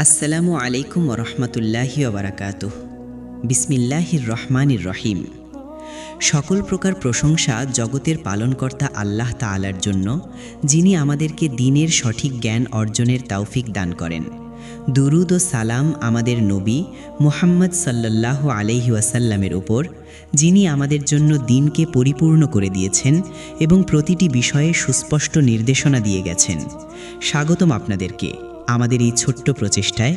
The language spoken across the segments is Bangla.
আসসালামু আলাইকুম ওরহমতুল্লাহি ওবারাকাতুহ। বিসমিল্লাহির রহমানির রহিম। সকল প্রকার প্রশংসা জগতের পালনকর্তা আল্লাহ তাআলার জন্য, যিনি আমাদেরকে দ্বীনের সঠিক জ্ঞান অর্জনের তৌফিক দান করেন। দুরুদ ও সালাম আমাদের নবী মুহাম্মদ সাল্লাল্লাহু আলাইহি ওয়াসাল্লামের উপর, যিনি আমাদের জন্য দ্বীনকে পরিপূর্ণ করে দিয়েছেন এবং প্রতিটি বিষয়ে সুস্পষ্ট নির্দেশনা দিয়ে গেছেন। স্বাগতম আপনাদেরকে আমাদের এই ছোট্ট প্রচেষ্টায়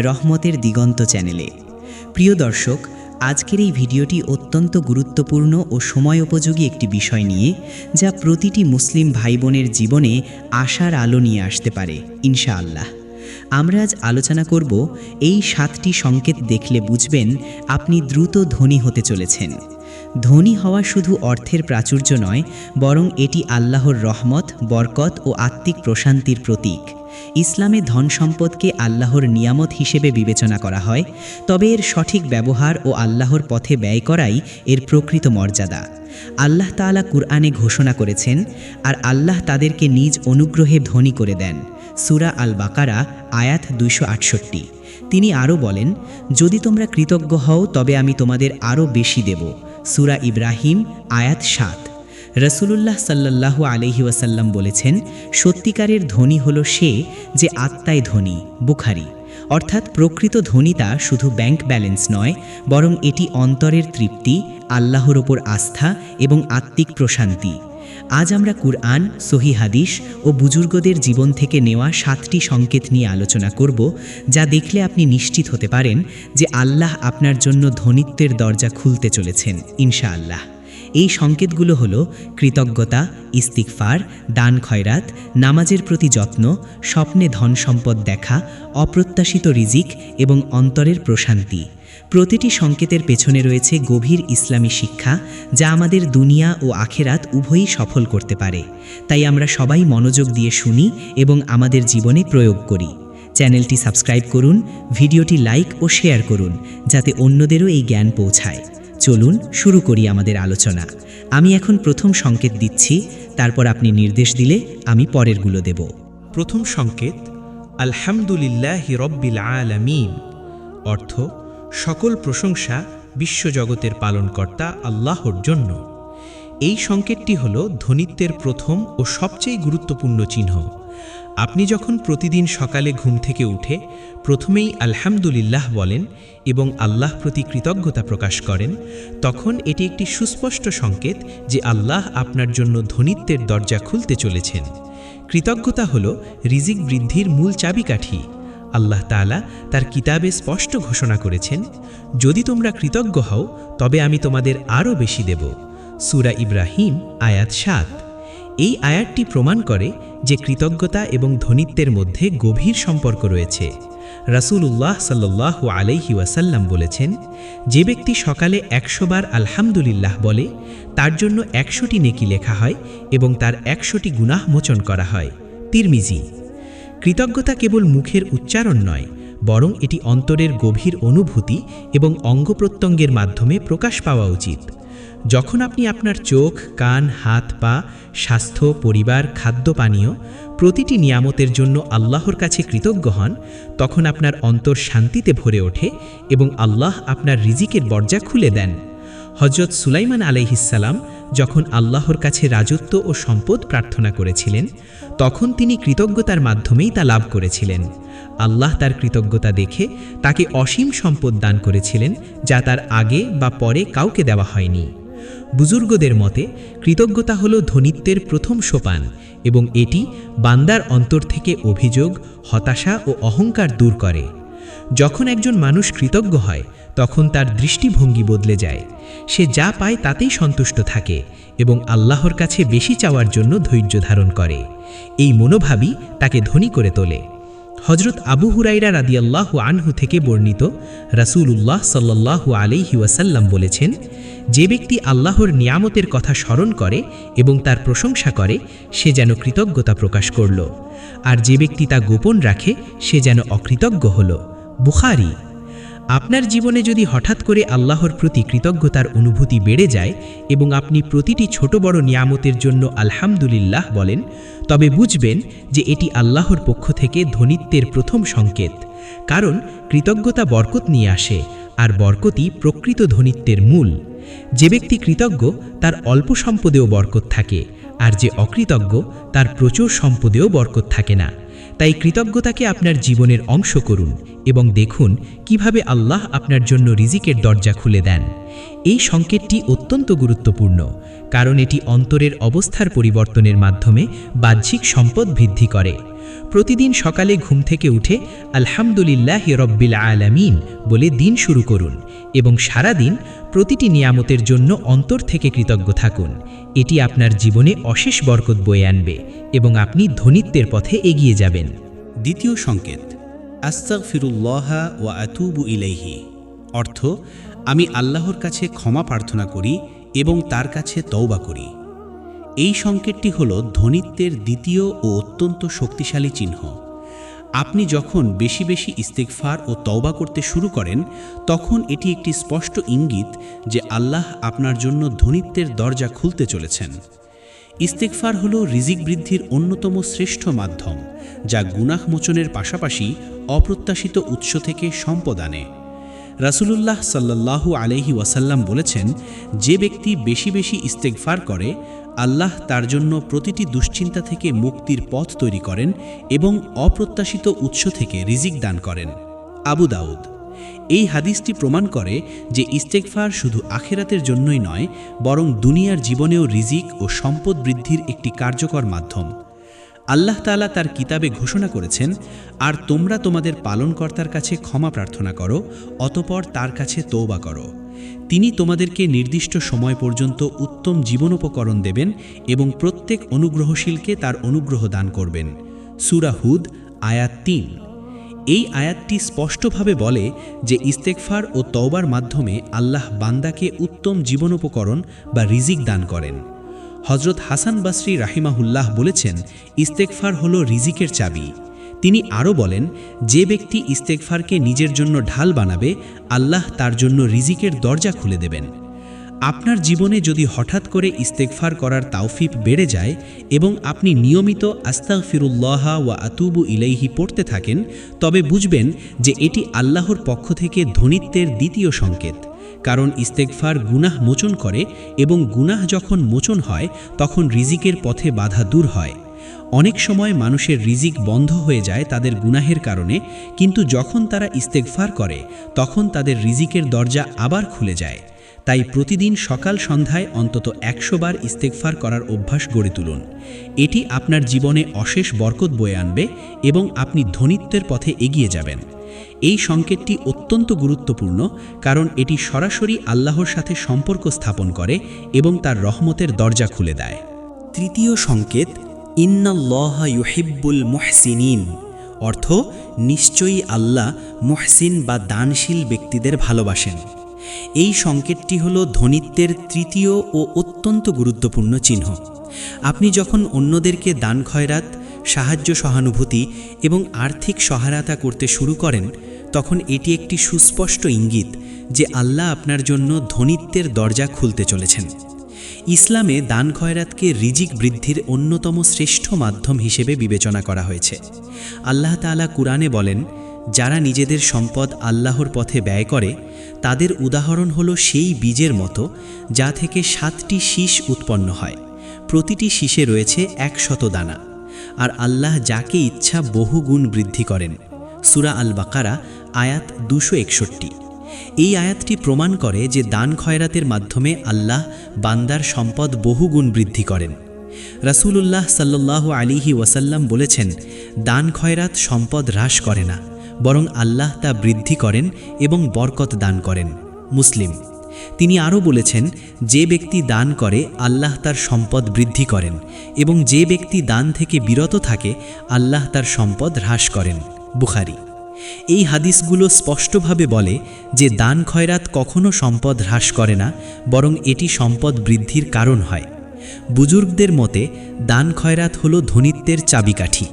রহমতের দিগন্ত চ্যানেলে। প্রিয় দর্শক, আজকের এই ভিডিওটি অত্যন্ত গুরুত্বপূর্ণ ও সময়োপযোগী একটি বিষয় নিয়ে, যা প্রতিটি মুসলিম ভাই বোনের জীবনে আশার আলো নিয়ে আসতে পারে ইনশাআল্লাহ। আমরা আজ আলোচনা করব এই 7টি সংকেত দেখলে বুঝবেন আপনি দ্রুত ধনী হতে চলেছেন। ধনী হওয়া শুধু অর্থের প্রাচুর্য নয়, বরং এটি আল্লাহর রহমত, বরকত ও আত্মিক প্রশান্তির প্রতীক। ইসলামে ধন সম্পদকে আল্লাহর নিয়ামত হিসেবে বিবেচনা করা হয়, তবে এর সঠিক ব্যবহার ও আল্লাহর পথে ব্যয় করাই এর প্রকৃত মর্যাদা। আল্লাহ তাআলা কুরআনে ঘোষণা করেছেন, আর আল্লাহ তাদেরকে নিজ অনুগ্রহে ধনী করে দেন। সূরা আল বাকারা আয়াত 268। তিনি আরও বলেন, যদি তোমরা কৃতজ্ঞ হও তবে আমি তোমাদের আরও বেশি দেব। সূরা ইব্রাহিম আয়াত 7। রাসূলুল্লাহ সাল্লাল্লাহু আলাইহি ওয়াসাল্লাম বলেছেন, সত্যিকারের ধনী হলো সে যে আত্মায় ধনী। বুখারী। অর্থাৎ প্রকৃত ধনীতা শুধু ব্যাংক ব্যালেন্স নয়, বরং এটি অন্তরের তৃপ্তি, আল্লাহর ওপর আস্থা এবং আত্মিক প্রশান্তি। আজ আমরা কুরআন, সহিহ হাদিস ও বুজুর্গদের জীবন থেকে নেওয়া 7টি সংকেত নিয়ে আলোচনা করব, যা দেখলে আপনি নিশ্চিত হতে পারেন যে আল্লাহ আপনার জন্য ধনীত্বের দরজা খুলতে চলেছেন ইনশাআল্লাহ। এই সংকেতগুলো হলো কৃতজ্ঞতা, ইস্তিগফার, দান খয়রাত, নামাজের প্রতি যত্ন, স্বপ্নে ধন সম্পদ দেখা, অপ্রত্যাশিত রিজিক এবং অন্তরের প্রশান্তি। প্রতিটি সংকেতের পেছনে রয়েছে গভীর ইসলামী শিক্ষা, যা আমাদের দুনিয়া ও আখেরাত উভয়ই সফল করতে পারে। তাই আমরা সবাই মনোযোগ দিয়ে শুনি এবং আমাদের জীবনে প্রয়োগ করি। চ্যানেলটি সাবস্ক্রাইব করুন, ভিডিওটি লাইক ও শেয়ার করুন, যাতে অন্যদেরও এই জ্ঞান পৌঁছায়। চলুন শুরু করি আমাদের আলোচনা। আমি এখন প্রথম সংকেত দিচ্ছি, তারপর আপনি নির্দেশ দিলে আমি পরেরগুলো দেব। প্রথম সংকেত, আলহামদুলিল্লাহি রব্বিল আলামিন। অর্থ, সকল প্রশংসা বিশ্বজগতের পালনকর্তা আল্লাহর জন্য। এই সংকেতটি হল ধনীত্বের প্রথম ও সবচেয়ে গুরুত্বপূর্ণ চিহ্ন। আপনি যখন প্রতিদিন সকালে ঘুম থেকে উঠে প্রথমেই আলহামদুলিল্লাহ বলেন এবং আল্লাহ প্রতি কৃতজ্ঞতা প্রকাশ করেন, তখন এটি একটি সুস্পষ্ট সংকেত যে আল্লাহ আপনার জন্য ধনীত্বের দরজা খুলতে চলেছেন। কৃতজ্ঞতা হল রিজিক বৃদ্ধির মূল চাবিকাঠি। আল্লাহ তাআলা তার কিতাবে স্পষ্ট ঘোষণা করেছেন, যদি তোমরা কৃতজ্ঞ হও তবে আমি তোমাদের আরও বেশি দেব। সূরা ইব্রাহিম আয়াত 7। এই আয়াতটি প্রমাণ করে যে কৃতজ্ঞতা এবং ধনীত্বের মধ্যে গভীর সম্পর্ক রয়েছে। রাসূলুল্লাহ সাল্লাল্লাহু আলাইহি ওয়াসাল্লাম বলেছেন, যে ব্যক্তি সকালে 100 বার আলহামদুলিল্লাহ বলে, তার জন্য 100টি নেকি লেখা হয় এবং তার 100টি গুনাহ মোচন করা হয়। তিরমিজি। কৃতজ্ঞতা কেবল মুখের উচ্চারণ নয়, বরং এটি অন্তরের গভীর অনুভূতি এবং অঙ্গপ্রত্যঙ্গের মাধ্যমে প্রকাশ পাওয়া উচিত। যখন আপনি আপনার চোখ, কান, হাত, পা, স্বাস্থ্য, পরিবার, খাদ্য, পানীয় প্রতিটি নিয়ামতের জন্য আল্লাহর কাছে কৃতজ্ঞ হন, তখন আপনার অন্তর শান্তিতে ভরে ওঠে এবং আল্লাহ আপনার রিজিকের দরজা খুলে দেন। হযরত সুলাইমান আলাইহিসসালাম যখন আল্লাহর কাছে রাজত্ব ও সম্পদ প্রার্থনা করেছিলেন, তখন তিনি কৃতজ্ঞতার মাধ্যমেই তা লাভ করেছিলেন। আল্লাহ তার কৃতজ্ঞতা দেখে তাকে অসীম সম্পদ দান করেছিলেন, যা তার আগে বা পরে কাউকে দেওয়া হয়নি। বুজুর্গদের মতে কৃতজ্ঞতা হল ধনীত্বের প্রথম সোপান এবং এটি বান্দার অন্তর থেকে অভিযোগ, হতাশা ও অহংকার দূর করে। যখন একজন মানুষ কৃতজ্ঞ হয়, তখন তার দৃষ্টিভঙ্গি বদলে যায়। সে যা পায় তাতেই সন্তুষ্ট থাকে এবং আল্লাহর কাছে বেশি চাওয়ার জন্য ধৈর্য ধারণ করে। এই মনোভাবই তাকে ধনী করে তোলে। হযরত আবু হুরায়রা রাদিয়াল্লাহু আনহু থেকে বর্ণিত, রাসূলুল্লাহ সাল্লাল্লাহু আলাইহি ওয়াসাল্লাম বলেছেন, যে ব্যক্তি আল্লাহর নিয়ামতের কথা স্মরণ করে এবং তার প্রশংসা করে, সে যেন কৃতজ্ঞতা প্রকাশ করল, আর যে ব্যক্তি তা গোপন রাখে সে যেন অকৃতজ্ঞ হল। বুখারী। আপনার জীবনে যদি হঠাৎ করে আল্লাহর প্রতি কৃতজ্ঞতার অনুভূতি বেড়ে যায় এবং আপনি প্রতিটি ছোট বড় নিয়ামতের জন্য আলহামদুলিল্লাহ বলেন, তবে বুঝবেন যে এটি আল্লাহর পক্ষ থেকে ধনীত্বের প্রথম সংকেত। কারণ কৃতজ্ঞতা বরকত নিয়ে আসে, আর বরকতই প্রকৃত ধনিত্বের মূল। যে ব্যক্তি কৃতজ্ঞ তার অল্প সম্পদেও বরকত থাকে, আর যে অকৃতজ্ঞ তার প্রচুর সম্পদেও বরকত থাকে না। তাই কৃতজ্ঞতাকে আপনার জীবনের অংশ করুন এবং দেখুন কিভাবে আল্লাহ আপনার জন্য রিজিকের দরজা খুলে দেন। এই সংকেতটি অত্যন্ত গুরুত্বপূর্ণ, কারণ এটি অন্তরের অবস্থার পরিবর্তনের মাধ্যমে বাহ্যিক সম্পদ বৃদ্ধি করে। প্রতিদিন সকালে ঘুম থেকে উঠে আলহামদুলিল্লাহি রব্বিল আলামিন বলে দিন শুরু করুন এবং সারা দিন প্রতিটি নিয়ামতের জন্য অন্তর থেকে কৃতজ্ঞ থাকুন। এটি আপনার জীবনে অশেষ বরকত বয়ে আনবে এবং আপনি ধনিত্বের পথে এগিয়ে যাবেন। দ্বিতীয় সংকেত, আস্তাগফিরুল্লাহ ওয়া আতুবু ইলাইহি, অর্থ আমি আল্লাহর কাছে ক্ষমা প্রার্থনা করি এবং তার কাছে তওবা করি। এই সংকেতটি হল ধনিত্বের দ্বিতীয় ও অত্যন্ত শক্তিশালী চিহ্ন। আপনি যখন বেশি বেশি ইস্তেগফার ও তওবা করতে শুরু করেন, তখন এটি একটি স্পষ্ট ইঙ্গিত যে আল্লাহ আপনার জন্য ধনিত্বের দরজা খুলতে চলেছেন। ইস্তেগফার হল রিজিক বৃদ্ধির অন্যতম শ্রেষ্ঠ মাধ্যম, যা গুনাহ মোচনের পাশাপাশি অপ্রত্যাশিত উৎস থেকে সম্পদ আনে। রাসূলুল্লাহ সাল্লাল্লাহু আলাইহি ওয়াসাল্লাম বলেছেন, যে ব্যক্তি বেশি বেশি ইস্তেগফার করে, আল্লাহ তার জন্য প্রতিটি দুশ্চিন্তা থেকে মুক্তির পথ তৈরি করেন এবং অপ্রত্যাশিত উৎস থেকে রিজিক দান করেন। আবু দাউদ। এই হাদিসটি প্রমাণ করে যে ইস্তেগফার শুধু আখিরাতের জন্যই নয়, বরং দুনিয়ার জীবনেও রিজিক ও সম্পদ বৃদ্ধির একটি কার্যকর মাধ্যম। আল্লাহ তাআলা তার কিতাবে ঘোষণা করেছেন, আর তোমরা তোমাদের পালনকর্তার কাছে ক্ষমা প্রার্থনা করো, অতঃপর তার কাছে তওবা করো। তিনি তোমাদেরকে নির্দিষ্ট সময় পর্যন্ত উত্তম জীবনোপকরণ দেবেন এবং প্রত্যেক অনুগ্রহশীলকে তার অনুগ্রহ দান করবেন। সূরা হুদ আয়াত ৩। এই আয়াতটি স্পষ্টভাবে বলে যে ইস্তেগফার ও তওবার মাধ্যমে আল্লাহ বান্দাকে উত্তম জীবনোপকরণ বা রিজিক দান করেন। হযরত হাসান বসরি রাহিমাহুল্লাহ বলেছেন, ইস্তেগফার হল রিজিকের চাবি। তিনি আরও বলেন, যে ব্যক্তি ইস্তেগফারকে নিজের জন্য ঢাল বানাবে, আল্লাহ তার জন্য রিজিকের দরজা খুলে দেবেন। আপনার জীবনে যদি হঠাৎ করে ইস্তেগফার করার তাওফিক বেড়ে যায় এবং আপনি নিয়মিত আস্তাগফিরুল্লাহ ওয়া আতুবু ইলাইহি পড়তে থাকেন, তবে বুঝবেন যে এটি আল্লাহর পক্ষ থেকে ধনিত্বের দ্বিতীয় সংকেত। কারণ ইস্তেগফার গুনাহ মোচন করে এবং গুনাহ যখন মোচন হয়, তখন রিজিকের পথে বাধা দূর হয়। অনেক সময় মানুষের রিজিক বন্ধ হয়ে যায় তাদের গুনাহের কারণে, কিন্তু যখন তারা ইস্তেগফার করে, তখন তাদের রিজিকের দরজা আবার খুলে যায়। তাই প্রতিদিন সকাল সন্ধ্যায় অন্তত ১০০ বার ইস্তেগফার করার অভ্যাস গড়ে তুলুন। এটি আপনার জীবনে অশেষ বরকত বয়ে আনবে এবং আপনি ধনিত্বের পথে এগিয়ে যাবেন। এই সংকেতটি অত্যন্ত গুরুত্বপূর্ণ, কারণ এটি সরাসরি আল্লাহর সাথে সম্পর্ক স্থাপন করে এবং তার রহমতের দরজা খুলে দেয়। তৃতীয় সংকেত, ইন্নাল্লাহা ইউহিব্বুল মুহসিনিন, অর্থ নিশ্চয়ই আল্লাহ মুহসিন বা দানশীল ব্যক্তিদের ভালোবাসেন। এই সংকেতটি হল ধনিত্বের তৃতীয় ও অত্যন্ত গুরুত্বপূর্ণ চিহ্ন। আপনি যখন অন্যদেরকে দান খয়রাত, সাহায্য, সহানুভূতি এবং আর্থিক সহায়তা করতে শুরু করেন, তখন এটি একটি সুস্পষ্ট ইঙ্গিত যে আল্লাহ আপনার জন্য ধনিত্বের দরজা খুলতে চলেছেন। ইসলামে দান খয়রাতকে রিজিক বৃদ্ধির অন্যতম শ্রেষ্ঠ মাধ্যম হিসেবে বিবেচনা করা হয়েছে। আল্লাহ তাআলা কুরআনে বলেন, যারা নিজেদের সম্পদ আল্লাহর পথে ব্যয় করে, তাদের উদাহরণ হলো সেই বীজের মতো যা থেকে ৭টি শীষ উৎপন্ন হয়। প্রতিটি শীষে রয়েছে ১০০ দানা, আর আল্লাহ যাকে ইচ্ছা বহুগুণ বৃদ্ধি করেন। সূরা আল বাকারা আয়াত ২৬১। এই আয়াতটি প্রমাণ করে যে দান খয়রাতের মাধ্যমে আল্লাহ বান্দার সম্পদ বহুগুণ বৃদ্ধি করেন। রাসূলুল্লাহ সাল্লাল্লাহু আলাইহি ওয়াসাল্লাম বলেছেন, দান খয়রাত সম্পদ হ্রাস করে না, বরং আল্লাহ তা বৃদ্ধি করেন এবং বরকত দান করেন। মুসলিম। তিনি আরও বলেছেন, যে ব্যক্তি দান করে আল্লাহ তার সম্পদ বৃদ্ধি করেন এবং যে ব্যক্তি দান থেকে বিরত থাকে আল্লাহ তার সম্পদ হ্রাস করেন। বুখারী। এই হাদিসগুলো স্পষ্টভাবে বলে যে দান খয়রাত কখনো সম্পদ হ্রাস করে না, বরং এটি সম্পদ বৃদ্ধির কারণ হয়। বুজুর্গদের মতে দান খয়রাত হল ধনিত্বের চাবিকাঠি।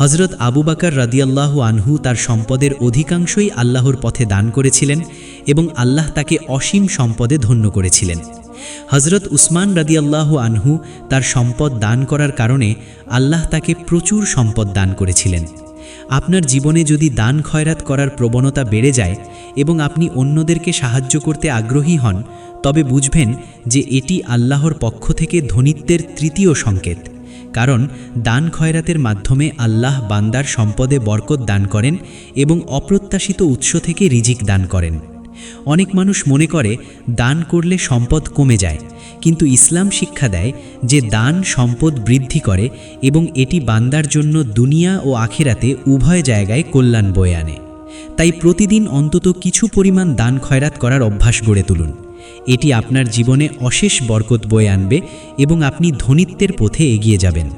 হযরত আবু বকর রাদিয়াল্লাহু আনহু তার সম্পদের অধিকাংশই আল্লাহর পথে দান করেছিলেন এবং আল্লাহ তাকে অসীম সম্পদে ধন্য করেছিলেন। হযরত উসমান রাদিয়াল্লাহু আনহু তার সম্পদ দান করার কারণে আল্লাহ তাকে প্রচুর সম্পদ দান করেছিলেন। আপনার জীবনে যদি দান খয়রাত করার প্রবণতা বেড়ে যায় এবং আপনি অন্যদেরকে সাহায্য করতে আগ্রহী হন, তবে বুঝবেন যে এটি আল্লাহর পক্ষ থেকে ধনীত্বের তৃতীয় সংকেত। কারণ দান খয়রাতের মাধ্যমে আল্লাহ বান্দার সম্পদে বরকত দান করেন এবং অপ্রত্যাশিত উৎস থেকে রিজিক দান করেন। অনেক মানুষ মনে করে দান করলে সম্পদ কমে যায়, কিন্তু ইসলাম শিক্ষা দেয় যে দান সম্পদ বৃদ্ধি করে এবং এটি বান্দার জন্য দুনিয়া ও আখিরাতে উভয় জায়গায় কল্যাণ বয়ে আনে। তাই প্রতিদিন অন্তত কিছু পরিমাণ দান খয়রাত করার অভ্যাস গড়ে তুলুন। এটি আপনার জীবনে অশেষ বরকত বয়ে আনবে এবং আপনি ধনীত্বের পথে এগিয়ে যাবেন।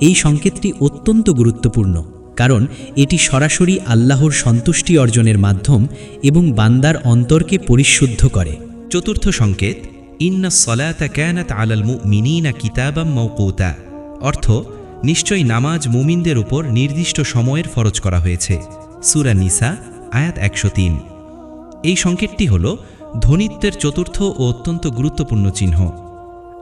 এই সংকেতটি অত্যন্ত গুরুত্বপূর্ণ, কারণ এটি সরাসরি আল্লাহর সন্তুষ্টি অর্জনের মাধ্যম এবং বান্দার অন্তরকে পরিশুদ্ধ করে। চতুর্থ সংকেত, ইন্না সলাতা কানাত আলাল মুমিনিনা কিতাবাম মাওকুতা, অর্থ নিশ্চয়ই নামাজ মুমিনদের উপর নির্দিষ্ট সময়ের ফরজ করা হয়েছে। সূরা নিসা আয়াত 103। এই সংকেতটি হল ধনীত্বের চতুর্থ ও অত্যন্ত গুরুত্বপূর্ণ চিহ্ন।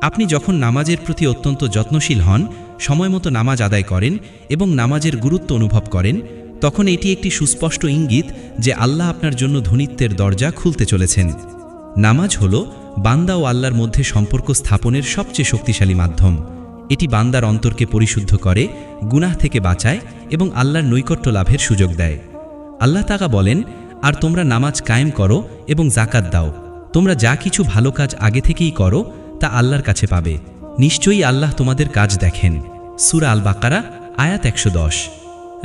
আপনি যখন নামাজের প্রতি অত্যন্ত যত্নশীল হন, সময়মতো নামাজ আদায় করেন এবং নামাজের গুরুত্ব অনুভব করেন, তখন এটি একটি সুস্পষ্ট ইঙ্গিত যে আল্লাহ আপনার জন্য ধনীত্বের দরজা খুলতে চলেছেন। নামাজ হল বান্দা ও আল্লাহর মধ্যে সম্পর্ক স্থাপনের সবচেয়ে শক্তিশালী মাধ্যম। এটি বান্দার অন্তরকে পরিশুদ্ধ করে, গুনাহ থেকে বাঁচায় এবং আল্লাহর নৈকট্য লাভের সুযোগ দেয়। আল্লাহ তাআলা বলেন, আর তোমরা নামাজ কায়েম করো এবং যাকাত দাও। তোমরা যা কিছু ভালো কাজ আগে থেকেই করো তা আল্লাহর কাছে পাবে। নিশ্চয়ই আল্লাহ তোমাদের কাজ দেখেন। সূরা আল বাকারা আয়াত 110।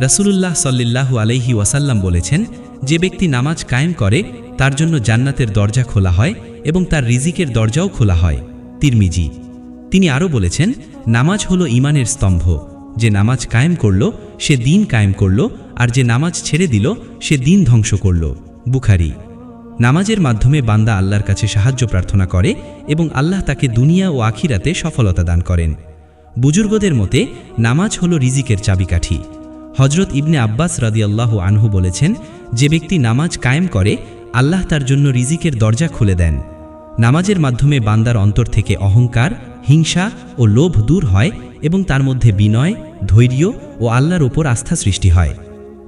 রাসূলুল্লাহ সাল্লাল্লাহু আলাইহি ওয়াসাল্লাম বলেছেন, যে ব্যক্তি নামাজ কায়েম করে তার জন্য জান্নাতের দরজা খোলা হয় এবং তার রিজিকের দরজাও খোলা হয়। তিরমিজি। তিনি আরও বলেছেন, নামাজ হলো ঈমানের স্তম্ভ। যে নামাজ কায়েম করল সে দিন কায়েম করল, আর যে নামাজ ছেড়ে দিল সে দিন ধ্বংস করল। বুখারী। নামাজের মাধ্যমে বান্দা আল্লাহর কাছে সাহায্য প্রার্থনা করে এবং আল্লাহ তাকে দুনিয়া ও আখিরাতে সফলতা দান করেন। বুজুর্গদের মতে নামাজ হলো রিজিকের চাবিকাঠি। হজরত ইবনে আব্বাস রাদিয়াল্লাহু আনহু বলেছেন, যে ব্যক্তি নামাজ কায়েম করে আল্লাহ তার জন্য রিজিকের দরজা খুলে দেন। নামাজের মাধ্যমে বান্দার অন্তর থেকে অহংকার, হিংসা ও লোভ দূর হয় এবং তার মধ্যে বিনয়, ধৈর্য ও আল্লাহর ওপর আস্থা সৃষ্টি হয়।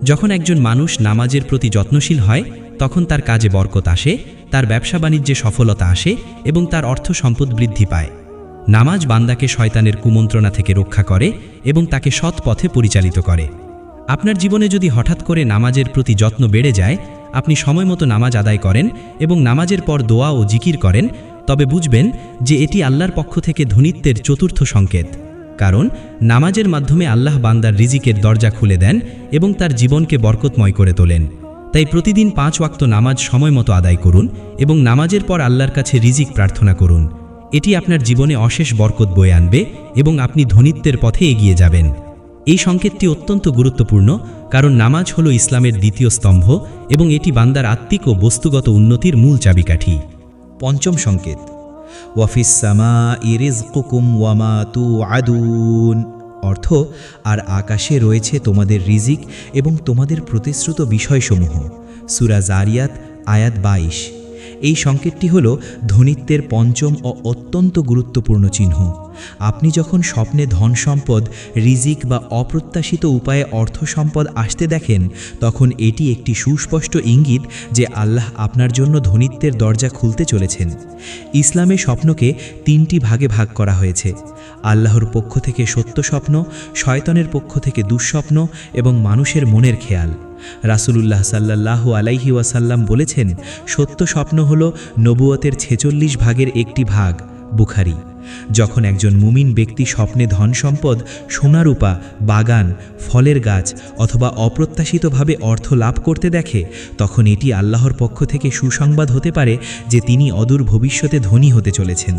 যখন একজন মানুষ নামাজের প্রতি যত্নশীল হয়, তখন তার কাজে বরকত আসে, তার ব্যবসা বাণিজ্যে সফলতা আসে এবং তার অর্থ সম্পদ বৃদ্ধি পায়। নামাজ বান্দাকে শয়তানের কুমন্ত্রণা থেকে রক্ষা করে এবং তাকে সৎ পথে পরিচালিত করে। আপনার জীবনে যদি হঠাৎ করে নামাজের প্রতি যত্ন বেড়ে যায়, আপনি সময়মতো নামাজ আদায় করেন এবং নামাজের পর দোয়া ও জিকির করেন, তবে বুঝবেন যে এটি আল্লাহর পক্ষ থেকে ধনীত্বের চতুর্থ সংকেত। কারণ নামাজের মাধ্যমে আল্লাহ বান্দার রিজিকের দরজা খুলে দেন এবং তার জীবনকে বরকতময় করে তোলেন। তাই প্রতিদিন 5 ওয়াক্ত নামাজ সময়মতো আদায় করুন এবং নামাজের পর আল্লাহর কাছে রিজিক প্রার্থনা করুন। এটি আপনার জীবনে অশেষ বরকত বয়ে আনবে এবং আপনি ধনীত্বের পথে এগিয়ে যাবেন। এই সংকেতটি অত্যন্ত গুরুত্বপূর্ণ, কারণ নামাজ হলো ইসলামের দ্বিতীয় স্তম্ভ এবং এটি বান্দার আত্মিক ও বস্তুগত উন্নতির মূল চাবিকাঠি। পঞ্চম সংকেত, ওয়াফিস সামাই রিজকুকুম ওয়ামা তুআদুন, অর্থ আর আকাশে রয়েছে তোমাদের রিজিক এবং তোমাদের প্রতিশ্রুত বিষয়সমূহ। সূরা জারিয়াত আয়াত 22। এই সংকেতটি হল ধনীত্বের পঞ্চম ও অত্যন্ত গুরুত্বপূর্ণ চিহ্ন। আপনি যখন স্বপ্নে ধন সম্পদ, রিজিক বা অপ্রত্যাশিত উপায়ে অর্থ সম্পদ আসতে দেখেন, তখন এটি একটি সুস্পষ্ট ইঙ্গিত যে আল্লাহ আপনার জন্য ধনীত্বের দরজা খুলতে চলেছেন। ইসলামে স্বপ্নকে 3টি ভাগে ভাগ করা হয়েছে: আল্লাহর পক্ষ থেকে সত্য স্বপ্ন, শয়তানের পক্ষ থেকে দুঃস্বপ্ন এবং মানুষের মনের খেয়াল। রাসূলুল্লাহ সাল্লাল্লাহু আলাইহি ওয়াসাল্লাম বলেছেন, সত্য স্বপ্ন হল নবুয়তের 46 ভাগের একটি ভাগ। বুখারী। যখন একজন মুমিন ব্যক্তি স্বপ্নে ধন সম্পদ, সোনারূপা, বাগান, ফলের গাছ অথবা অপ্রত্যাশিতভাবে অর্থ লাভ করতে দেখে, তখন এটি আল্লাহর পক্ষ থেকে সুসংবাদ হতে পারে যে তিনি অদূর ভবিষ্যতে ধনী হতে চলেছেন।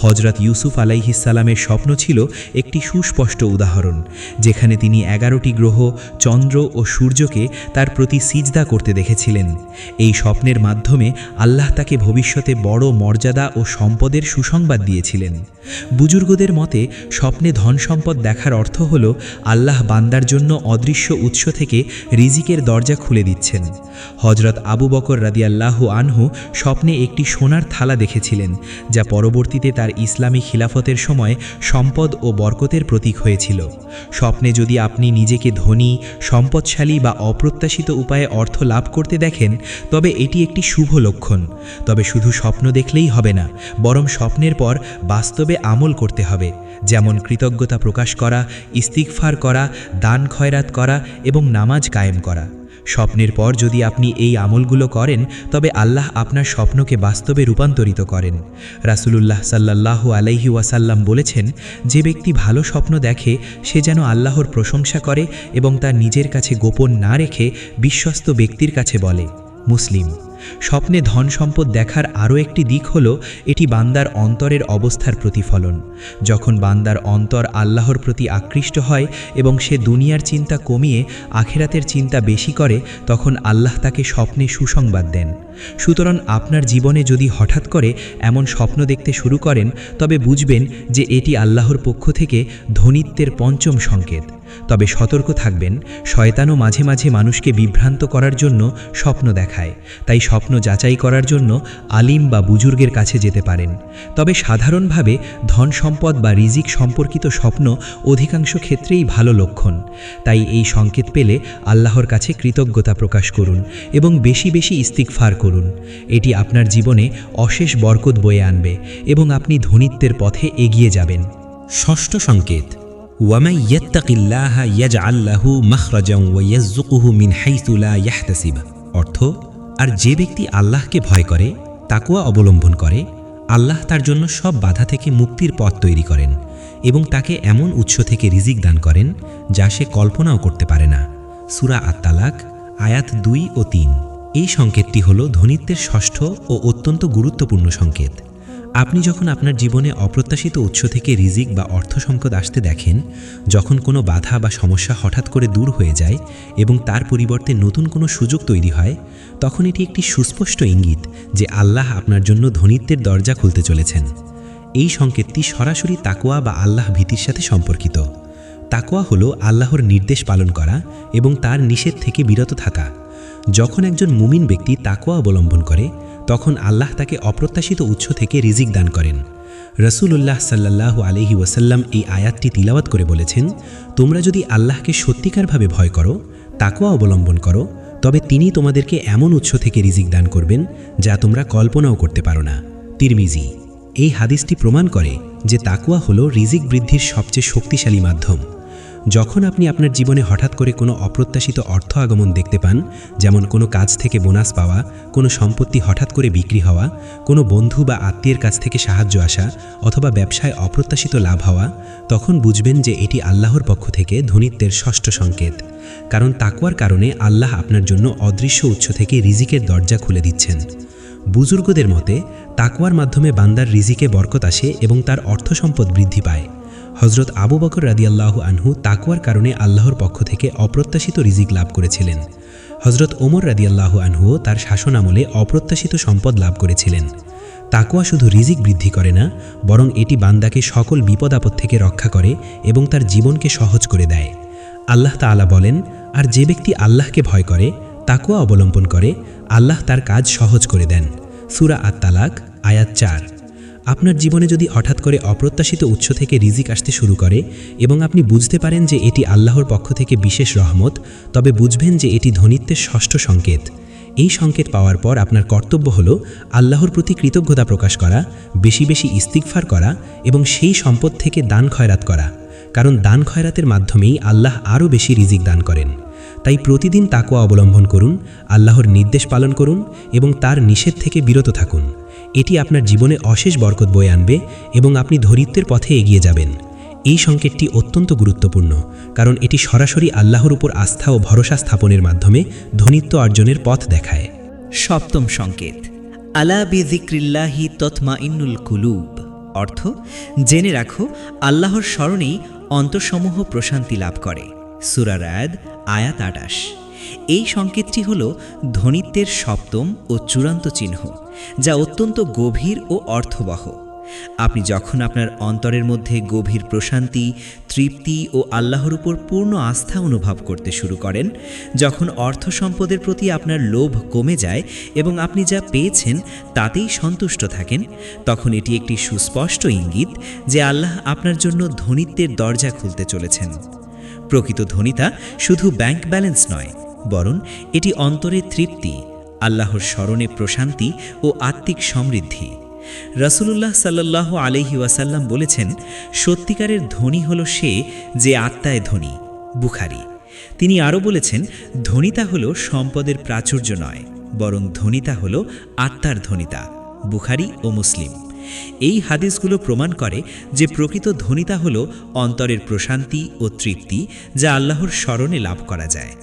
হযরত ইউসুফ আলাইহিস সালামের স্বপ্ন ছিল একটি সুস্পষ্ট উদাহরণ, যেখানে তিনি 11টি গ্রহ, চন্দ্র ও সূর্যকে তার প্রতি সিজদা করতে দেখেছিলেন। এই স্বপ্নের মাধ্যমে আল্লাহ তাকে ভবিষ্যতে বড় মর্যাদা ও সম্পদের সুসংবাদ দিয়েছিলেন। বুজুর্গদের মতে স্বপ্নে ধন সম্পদ দেখার অর্থ হল আল্লাহ বান্দার জন্য অদৃশ্য উৎস থেকে রিজিকের দরজা খুলে দিচ্ছেন। হজরত আবু বকর রাদিয়াল্লাহু আনহু স্বপ্নে একটি সোনার থালা দেখেছিলেন, যা পরবর্তীতে তার ইসলামী খিলাফতের সময় সম্পদ ও বরকতের প্রতীক হয়েছিল। স্বপ্নে যদি আপনি নিজেকে ধনী, সম্পদশালী বা অপ্রত্যাশিত উপায়ে অর্থ লাভ করতে দেখেন, তবে এটি একটি শুভ লক্ষণ। তবে শুধু স্বপ্ন দেখলেই হবে না, বরং স্বপ্নের পর বাস্তবে আমল করতে হবে, যেমন কৃতজ্ঞতা প্রকাশ করা, ইস্তিগফার করা, দান খয়রাত করা এবং নামাজ কায়েম করা। স্বপ্নের পর যদি আপনি এই আমলগুলো করেন, তবে আল্লাহ আপনার স্বপ্নকে বাস্তবে রূপান্তরিত করেন। রাসূলুল্লাহ সাল্লাল্লাহু আলাইহি ওয়াসাল্লাম বলেছেন, যে ব্যক্তি ভালো স্বপ্ন দেখে সে যেন আল্লাহর প্রশংসা করে এবং তার নিজের কাছে গোপন না রেখে বিশ্বস্ত ব্যক্তির কাছে বলে। মুসলিম। স্বপ্নে ধন সম্পদ দেখার আরও একটি দিক হল এটি বান্দার অন্তরের অবস্থার প্রতিফলন। যখন বান্দার অন্তর আল্লাহর প্রতি আকৃষ্ট হয় এবং সে দুনিয়ার চিন্তা কমিয়ে আখিরাতের চিন্তা বেশি করে, তখন আল্লাহ তাকে স্বপ্নে সুসংবাদ দেন। সুতরাং আপনার জীবনে যদি হঠাৎ করে এমন স্বপ্ন দেখতে শুরু করেন, তবে বুঝবেন যে এটি আল্লাহর পক্ষ থেকে ধনীত্বের পঞ্চম সংকেত। তবে সতর্ক থাকবেন, শয়তানও মাঝে মাঝে মানুষকে বিভ্রান্ত করার জন্য স্বপ্ন দেখায়। তাই স্বপ্ন যাচাই করার জন্য আলিম বা বুজুর্গের কাছে যেতে পারেন। তবে সাধারণভাবে ধন সম্পদ বা রিজিক সম্পর্কিত স্বপ্ন অধিকাংশ ক্ষেত্রেই ভালো লক্ষণ। তাই এই সংকেত পেলে আল্লাহর কাছে কৃতজ্ঞতা প্রকাশ করুন এবং বেশি বেশি ইস্তিগফার করুন। এটি আপনার জীবনে অশেষ বরকত বয়ে আনবে এবং আপনি ধনীত্বের পথে এগিয়ে যাবেন। ষষ্ঠ সংকেত, ওয়ামান ইয়াত্তাকিল্লাহা ইয়াজআল লাহু মাখরাজান ওয়া ইয়ারযুকুহু মিন হাইসু লা ইয়াহতাসিব। অর্থ, আর যে ব্যক্তি আল্লাহকে ভয় করে, তাকওয়া অবলম্বন করে, আল্লাহ তার জন্য সব বাধা থেকে মুক্তির পথ তৈরি করেন এবং তাকে এমন উৎস থেকে রিজিক দান করেন যা সে কল্পনাও করতে পারে না। সূরা আত-তালাক আয়াত 2 ও 3। এই সংকেতটি হল ধনীত্বের ষষ্ঠ ও অত্যন্ত গুরুত্বপূর্ণ সংকেত। আপনি যখন আপনার জীবনে অপ্রত্যাশিত উৎস থেকে রিজিক বা অর্থ সম্পদ আসতে দেখেন, যখন কোনো বাধা বা সমস্যা হঠাৎ করে দূর হয়ে যায় এবং তার পরিবর্তে নতুন কোনো সুযোগ তৈরি হয়, তখন এটি একটি সুস্পষ্ট ইঙ্গিত যে আল্লাহ আপনার জন্য ধনীত্বের দরজা খুলতে চলেছেন। এই সংকেতটি সরাসরি তাকওয়া বা আল্লাহ ভীতির সাথে সম্পর্কিত। তাকওয়া হলো আল্লাহর নির্দেশ পালন করা এবং তার নিষেধ থেকে বিরত থাকা। যখন একজন মুমিন ব্যক্তি তাকওয়া অবলম্বন করে, তখন আল্লাহ তাকে অপ্রত্যাশিত উৎস থেকে রিজিক দান করেন। রাসূলুল্লাহ সাল্লাল্লাহু আলাইহি ওয়াসাল্লাম এই আয়াতটি তিলাওয়াত করে বলেছেন, তোমরা যদি আল্লাহকে সত্যিকারভাবে ভয় করো, তাকওয়া অবলম্বন করো, তবে তিনি তোমাদেরকে এমন উৎস থেকে রিজিক দান করবেন যা তোমরা কল্পনাও করতে পারো না। তিরমিজি। এই হাদিসটি প্রমাণ করে যে তাকওয়া হলো রিজিক বৃদ্ধির সবচেয়ে শক্তিশালী মাধ্যম। যখন আপনি আপনার জীবনে হঠাৎ করে কোনো অপ্রত্যাশিত অর্থ আগমন দেখতে পান, যেমন কোনো কাজ থেকে বোনাস পাওয়া, কোনো সম্পত্তি হঠাৎ করে বিক্রি হওয়া, কোনো বন্ধু বা আত্মীয়ের কাছ থেকে সাহায্য আসা অথবা ব্যবসায় অপ্রত্যাশিত লাভ হওয়া, তখন বুঝবেন যে এটি আল্লাহর পক্ষ থেকে ধনীত্বের ষষ্ঠ সংকেত। কারণ তাকওয়ার কারণে আল্লাহ আপনার জন্য অদৃশ্য উৎস থেকে রিজিকের দরজা খুলে দিচ্ছেন। বুজুর্গদের মতে তাকওয়ার মাধ্যমে বান্দার রিজিকে বরকত আসে এবং তার অর্থ সম্পদ বৃদ্ধি পায়। হজরত আবু বকর রাদিয়াল্লাহু আনহু তাকওয়ার কারণে আল্লাহর পক্ষ থেকে অপ্রত্যাশিত রিজিক লাভ করেছিলেন। হজরত ওমর রাদিয়াল্লাহু আনহুও তার শাসন আমলে অপ্রত্যাশিত সম্পদ লাভ করেছিলেন। তাকওয়া শুধু রিজিক বৃদ্ধি করে না, বরং এটি বান্দাকে সকল বিপদ আপদ থেকে রক্ষা করে এবং তার জীবনকে সহজ করে দেয়। আল্লাহ তাআলা বলেন, আর যে ব্যক্তি আল্লাহকে ভয় করে, তাকওয়া অবলম্বন করে, আল্লাহ তার কাজ সহজ করে দেন। সূরা আত-তালাক আয়াত 4। আপনার জীবনে যদি হঠাৎ করে অপ্রত্যাশিত উৎস থেকে রিজিক আসতে শুরু করে এবং আপনি বুঝতে পারেন যে এটি আল্লাহর পক্ষ থেকে বিশেষ রহমত, তবে বুঝবেন যে এটি ধনীত্বের ষষ্ঠ সংকেত। এই সংকেত পাওয়ার পর আপনার কর্তব্য হল আল্লাহর প্রতি কৃতজ্ঞতা প্রকাশ করা, বেশি বেশি ইস্তিগফার করা এবং সেই সম্পদ থেকে দান খয়রাত করা। কারণ দান খয়রাতের মাধ্যমেই আল্লাহ আরও বেশি রিজিক দান করেন। তাই প্রতিদিন তাকওয়া অবলম্বন করুন, আল্লাহর নির্দেশ পালন করুন এবং তার নিষেধ থেকে বিরত থাকুন। এটি আপনার জীবনে অশেষ বরকত বয়ে আনবে এবং আপনি ধনীত্বের পথে এগিয়ে যাবেন। এই সংকেতটি অত্যন্ত গুরুত্বপূর্ণ, কারণ এটি সরাসরি আল্লাহর উপর আস্থা ও ভরসা স্থাপনের মাধ্যমে ধনীত্ব অর্জনের পথ দেখায়। সপ্তম সংকেত, আলা বিযিক্রিল্লাহি তাতমাইন্নুল কুলুব। অর্থ, জেনে রাখো আল্লাহর স্মরণেই অন্তরসমূহ প্রশান্তি লাভ করে। সূরা রাদ আয়াত 28। এই সংকেতটি হল ধনীত্বের সপ্তম ও চূড়ান্ত চিহ্ন, যা অত্যন্ত গভীর ও অর্থবহ। আপনি যখন আপনার অন্তরের মধ্যে গভীর প্রশান্তি, তৃপ্তি ও আল্লাহর উপর পূর্ণ আস্থা অনুভব করতে শুরু করেন, যখন অর্থ সম্পদের প্রতি আপনার লোভ কমে যায় এবং আপনি যা পেয়েছেন তাতেই সন্তুষ্ট থাকেন, তখন এটি একটি সুস্পষ্ট ইঙ্গিত যে আল্লাহ আপনার জন্য ধনীত্বের দরজা খুলতে চলেছেন। প্রকৃত ধনীতা শুধু ব্যাংক ব্যালেন্স নয়, বরং এটি অন্তরের তৃপ্তি, আল্লাহর স্মরণে প্রশান্তি ও আত্মিক সমৃদ্ধি। রাসূলুল্লাহ সাল্লাল্লাহু আলাইহি ওয়াসাল্লাম বলেছেন, সত্যিকারের ধনী হল সে যে আত্মায় ধনী। বুখারী। তিনি আরও বলেছেন, ধনীতা হল সম্পদের প্রাচুর্য নয়, বরং ধনীতা হল আত্মার ধনীতা। বুখারী ও মুসলিম। এই হাদিসগুলো প্রমাণ করে যে প্রকৃত ধনীতা হল অন্তরের প্রশান্তি ও তৃপ্তি, যা আল্লাহর স্মরণে লাভ করা যায়।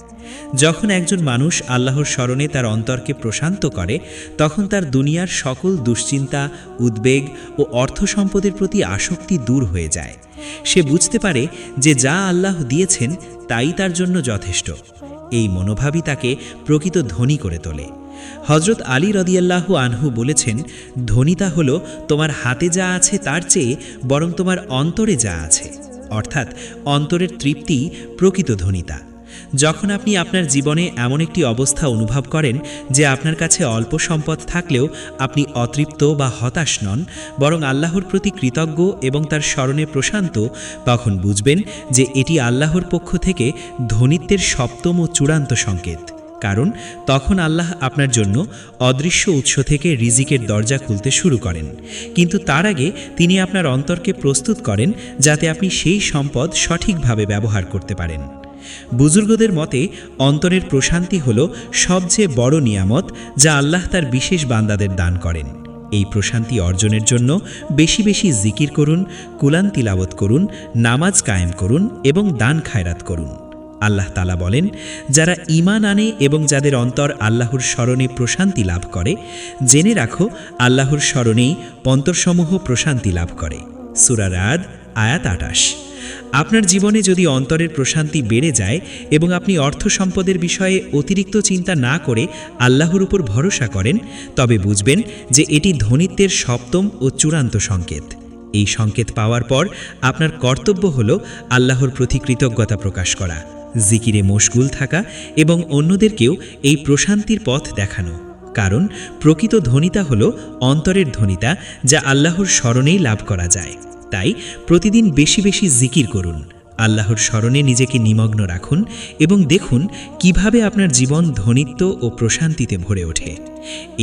যখন একজন মানুষ আল্লাহর স্মরণে তার অন্তরকে প্রশান্ত করে, তখন তার দুনিয়ার সকল দুশ্চিন্তা, উদ্বেগ ও অর্থ সম্পদের প্রতি আসক্তি দূর হয়ে যায়। সে বুঝতে পারে যে যা আল্লাহ দিয়েছেন তাই তার জন্য যথেষ্ট। এই মনোভাবই তাকে প্রকৃত ধনী করে তোলে। হযরত আলী রাদিয়াল্লাহু আনহু বলেছেন, ধনীতা হলো তোমার হাতে যা আছে তার চেয়ে বরং তোমার অন্তরে যা আছে, অর্থাৎ অন্তরের তৃপ্তি প্রকৃত ধনীতা। যখন আপনি আপনার জীবনে এমন একটি অবস্থা অনুভব করেন যে আপনার কাছে অল্প সম্পদ থাকলেও আপনি অতৃপ্ত বা হতাশ নন, বরং আল্লাহর প্রতি কৃতজ্ঞ এবং তার স্মরণে প্রশান্ত, তখন বুঝবেন যে এটি আল্লাহর পক্ষ থেকে ধনীত্বের সপ্তম ও চূড়ান্ত সংকেত। কারণ তখন আল্লাহ আপনার জন্য অদৃশ্য উৎস থেকে রিজিকের দরজা খুলতে শুরু করেন, কিন্তু তার আগে তিনি আপনার অন্তরকে প্রস্তুত করেন যাতে আপনি সেই সম্পদ সঠিকভাবে ব্যবহার করতে পারেন। বুজুর্গদের মতে অন্তরের প্রশান্তি হল সবচেয়ে বড় নিয়ামত যা আল্লাহ তার বিশেষ বান্দাদের দান করেন। এই প্রশান্তি অর্জনের জন্য বেশি বেশি জিকির করুন, কুরআন তিলাওয়াত করুন, নামাজ কায়েম করুন এবং দান খায়রাত করুন। আল্লাহ তাআলা বলেন, যারা ঈমান আনে এবং যাদের অন্তর আল্লাহর স্মরণে প্রশান্তি লাভ করে, জেনে রাখো আল্লাহর স্মরণেই অন্তরসমূহ প্রশান্তি লাভ করে। সূরা রাদ আয়াত ২৮। আপনার জীবনে যদি অন্তরের প্রশান্তি বেড়ে যায় এবং আপনি অর্থ সম্পদের বিষয়ে অতিরিক্ত চিন্তা না করে আল্লাহর উপর ভরসা করেন, তবে বুঝবেন যে এটি ধনীত্বের সপ্তম ও চূড়ান্ত সংকেত। এই সংকেত পাওয়ার পর আপনার কর্তব্য হল আল্লাহর প্রতি কৃতজ্ঞতা প্রকাশ করা, জিকিরে মশগুল থাকা এবং অন্যদেরকেও এই প্রশান্তির পথ দেখানো। কারণ প্রকৃত ধনীতা হল অন্তরের ধনীতা, যা আল্লাহর স্মরণেই লাভ করা যায়। তাই প্রতিদিন বেশি বেশি জিকির করুন, আল্লাহর স্মরণে নিজেকে নিমগ্ন রাখুন এবং দেখুন কিভাবে আপনার জীবন ধনীত্ব ও প্রশান্তিতে ভরে ওঠে।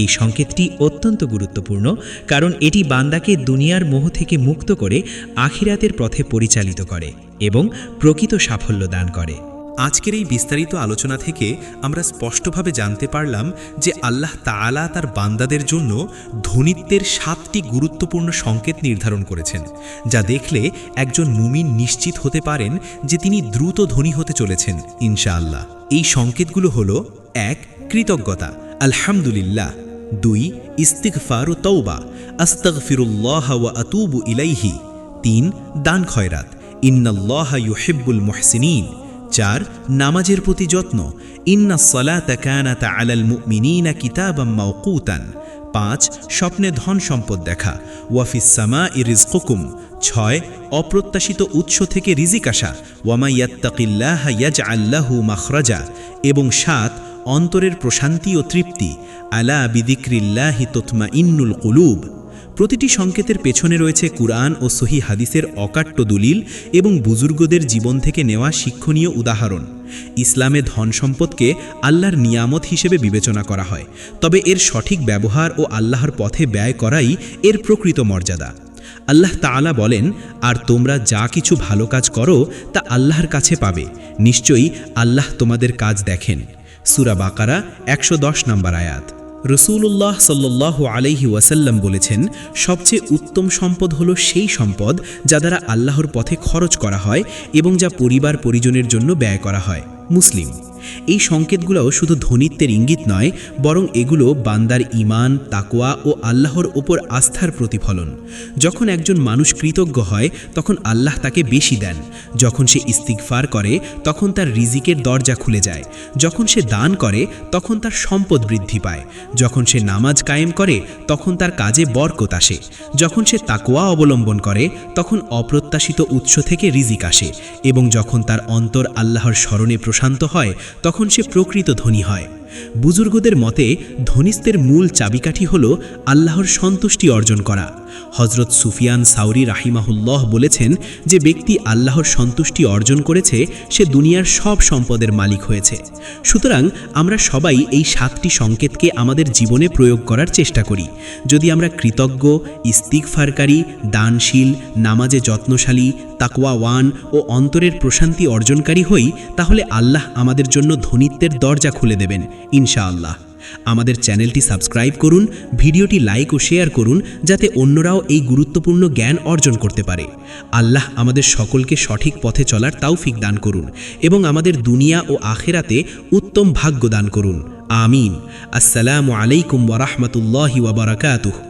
এই সংকেতটি অত্যন্ত গুরুত্বপূর্ণ, কারণ এটি বান্দাকে দুনিয়ার মোহ থেকে মুক্ত করে আখিরাতের পথে পরিচালিত করে এবং প্রকৃত সাফল্য দান করে। আজকের এই বিস্তারিত আলোচনা থেকে আমরা স্পষ্টভাবে জানতে পারলাম যে আল্লাহ তাআলা তার বান্দাদের জন্য ধনীত্বের 7টি গুরুত্বপূর্ণ সংকেত নির্ধারণ করেছেন, যা দেখলে একজন মুমিন নিশ্চিত হতে পারেন যে তিনি দ্রুত ধনী হতে চলেছেন ইনশাআল্লাহ। এই সংকেতগুলো হলো: ১. কৃতজ্ঞতা, আলহামদুলিল্লাহ। ২. ইস্তিগফার ও তওবা, আস্তাগফিরুল্লাহ ওয়া আতুবু ইলাইহি। ৩. দান খয়রাত, ইন্নাল্লাহা ইউহিব্বুল মুহসিনিন। ৪. নামাজের প্রতি যত্ন, ইন্নাস সালাতা কানাত আলাল মুমিনিনা কিতাবাম মাওকুতান। ৫. স্বপ্নে ধন সম্পদ দেখা, ওয়াফিস সামাই রিজকুকুম। ৬. অপ্রত্যাশিত উৎস থেকে রিজিক আসা, ওয়ামা ইয়াত্তাকিল্লাহা ইয়াজআল লাহু মাখরাজা। এবং ৭. অন্তরের প্রশান্তি ও তৃপ্তি, আলা বিযিকরিল্লাহি তাতমাইন্নুল কুলুব। প্রতিটি সংকেতের পেছনে রয়েছে কুরআন ও সহিহ হাদিসের অকাট্য দলিল এবং বুজুর্গদের জীবন থেকে নেওয়া শিক্ষণীয় উদাহরণ। ইসলামে ধন সম্পদকে আল্লাহর নিয়ামত হিসেবে বিবেচনা করা হয়, তবে এর সঠিক ব্যবহার ও আল্লাহর পথে ব্যয় করাই এর প্রকৃত মর্যাদা। আল্লাহ তাআলা বলেন, আর তোমরা যা কিছু ভালো কাজ করো তা আল্লাহর কাছে পাবে, নিশ্চয়ই আল্লাহ তোমাদের কাজ দেখেন। সূরা বাকারা ১১০ নম্বর আয়াত। রাসূলুল্লাহ সাল্লাল্লাহু আলাইহি ওয়াসাল্লাম বলেছেন, সবচেয়ে উত্তম সম্পদ হলো সেই সম্পদ যা দ্বারা আল্লাহর পথে খরচ করা হয় এবং যা পরিবার পরিজনের জন্য ব্যয় করা হয়। মুসলিম। এই সংকেতগুলোও শুধু ধনীত্বের ইঙ্গিত নয়, বরং এগুলো বান্দার ঈমান, তাকওয়া ও আল্লাহর ওপর আস্থার প্রতিফলন। যখন একজন মানুষ কৃতজ্ঞ হয় তখন আল্লাহ তাকে বেশি দেন। যখন সে ইস্তিগফার করে তখন তার রিজিকের দরজা খুলে যায়। যখন সে দান করে তখন তার সম্পদ বৃদ্ধি পায়। যখন সে নামাজ কায়েম করে তখন তার কাজে বরকত আসে। যখন সে তাকওয়া অবলম্বন করে তখন অপ্রত্যাশিত উৎস থেকে রিজিক আসে। এবং যখন তার অন্তর আল্লাহর স্মরণে প্রশান্ত হয় তখন সে প্রকৃত ধনী হয়। বুজুর্গদের মতে ধনীত্বের মূল চাবিকাঠি হল আল্লাহর সন্তুষ্টি অর্জন করা। হজরত সুফিয়ান সাউরি রাহিমাহুল্লাহ বলেছেন, যে ব্যক্তি আল্লাহর সন্তুষ্টি অর্জন করেছে সে দুনিয়ার সব সম্পদের মালিক হয়েছে। সুতরাং আমরা সবাই এই 7টি সংকেতকে আমাদের জীবনে প্রয়োগ করার চেষ্টা করি। যদি আমরা কৃতজ্ঞ, ইস্তিগফারকারী, দানশীল, নামাজে যত্নশালী, তাকওয়াওয়ান ও অন্তরের প্রশান্তি অর্জনকারী হই, তাহলে আল্লাহ আমাদের জন্য ধনীত্বের দরজা খুলে দেবেন ইনশাআল্লাহ। আমাদের চ্যানেলটি সাবস্ক্রাইব করুন, ভিডিওটি লাইক ও শেয়ার করুন, যাতে অন্যরাও এই গুরুত্বপূর্ণ জ্ঞান অর্জন করতে পারে। আল্লাহ আমাদের সকলকে সঠিক পথে চলার তৌফিক দান করুন এবং আমাদের দুনিয়া ও আখিরাতে উত্তম ভাগ্য দান করুন। আমিন। আসসালামু আলাইকুম ওয়া রাহমাতুল্লাহি ওয়া বারাকাতুহু।